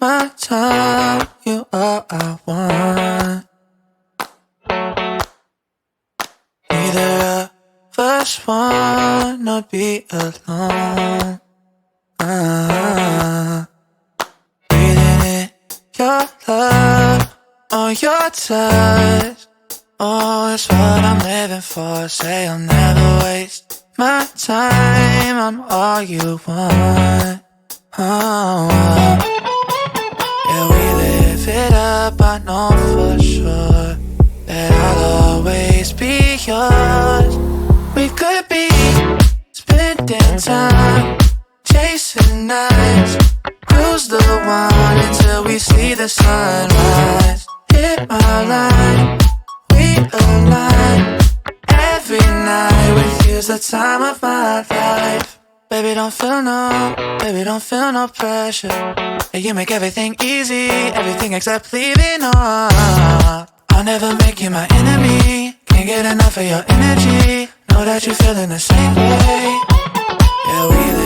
my time. You are I want. Neither of us wanna be alone. Breathing in your love or your touch. Oh, it's what I'm living for. Say I'll never waste my time. I'm all you want. Oh, yeah, we live it up. I know for sure that I'll always be yours. We could be spending time chasing nights, cruise the wine until we see the sunrise. Hit my line, we align. Every night with you's the time of my life. Baby, don't feel no pressure. Yeah, you make everything easy, everything except leaving on. I'll never make you my enemy. Can't get enough of your energy. Know that you're feeling the same way. Yeah, we